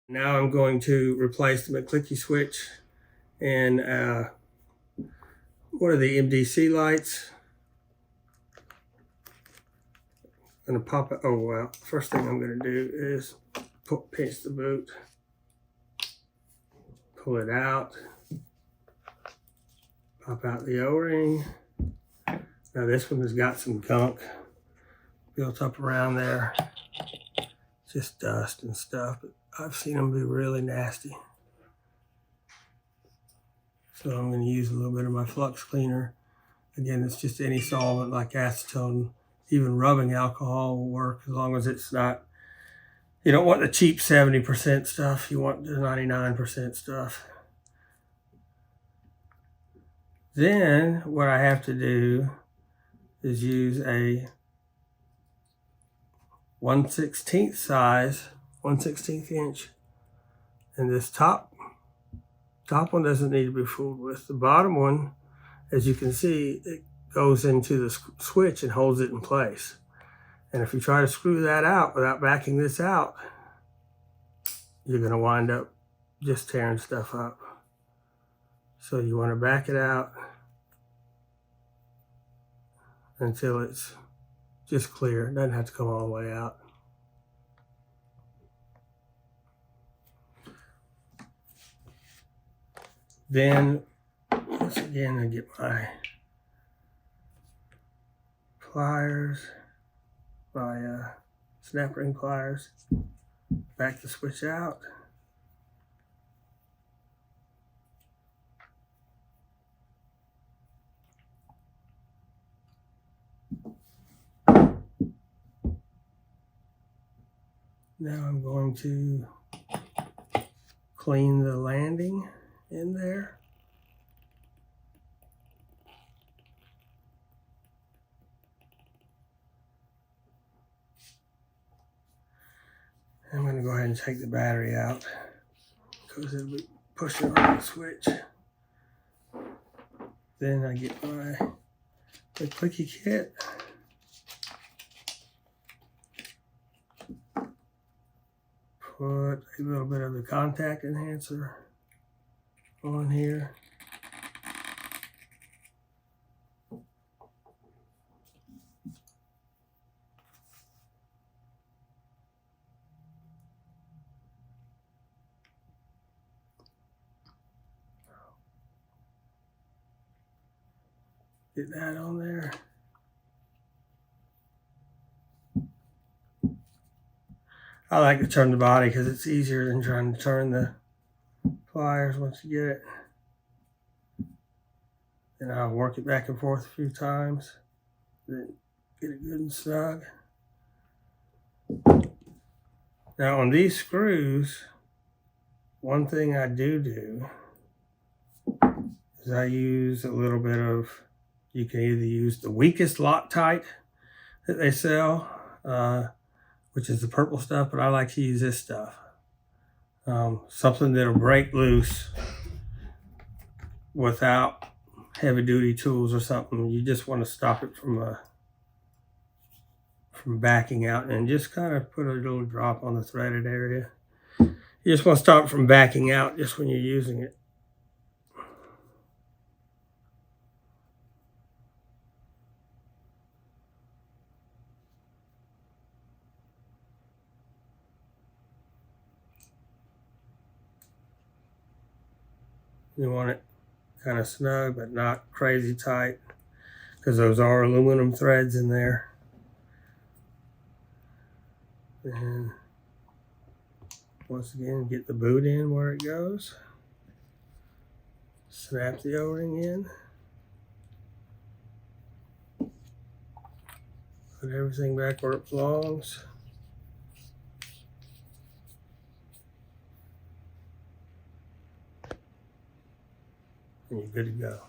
Now I'm going to replace the McClicky switch and one of the MDC lights. I'm gonna pop it. Oh well, first thing I'm gonna do is pinch the boot, pull it out, pop out the O-ring. Now this one has got some gunk built up around there, just dust and stuff, but I've seen them be really nasty. So I'm going to use a little bit of my flux cleaner. Again, it's just any solvent like acetone. Even rubbing alcohol will work as long as it's not, you don't want the cheap 70% stuff, you want the 99% stuff. Then what I have to do is use a 1/16 size, 1/16 inch. And this top one doesn't need to be fooled with. The bottom one, as you can see, it goes into the switch and holds it in place. And if you try to screw that out without backing this out, you're going to wind up just tearing stuff up. So you want to back it out until it's just clear. It doesn't have to come all the way out. Then, once again, I get my pliers, my snap ring pliers, back the switch out. Now I'm going to clean the landing in there. I'm going to go ahead and take the battery out because it'll be pushing on the switch. Then I get my McClicky kit. Put a little bit of the contact enhancer on here. Get that on there. I like to turn the body because it's easier than trying to turn the pliers once you get it. Then I'll work it back and forth a few times, then get it good and snug. Now on these screws, one thing I do is I use a little bit of, you can either use the weakest Loctite that they sell, which is the purple stuff, but I like to use this stuff. Something that'll break loose without heavy duty tools or something. You just want to stop it from backing out, and just kind of put a little drop on the threaded area. You just want to stop it from backing out just when you're using it. You want it kind of snug, but not crazy tight, because those are aluminum threads in there. And once again, get the boot in where it goes. Snap the O-ring in. Put everything back where it belongs. And you're good to go.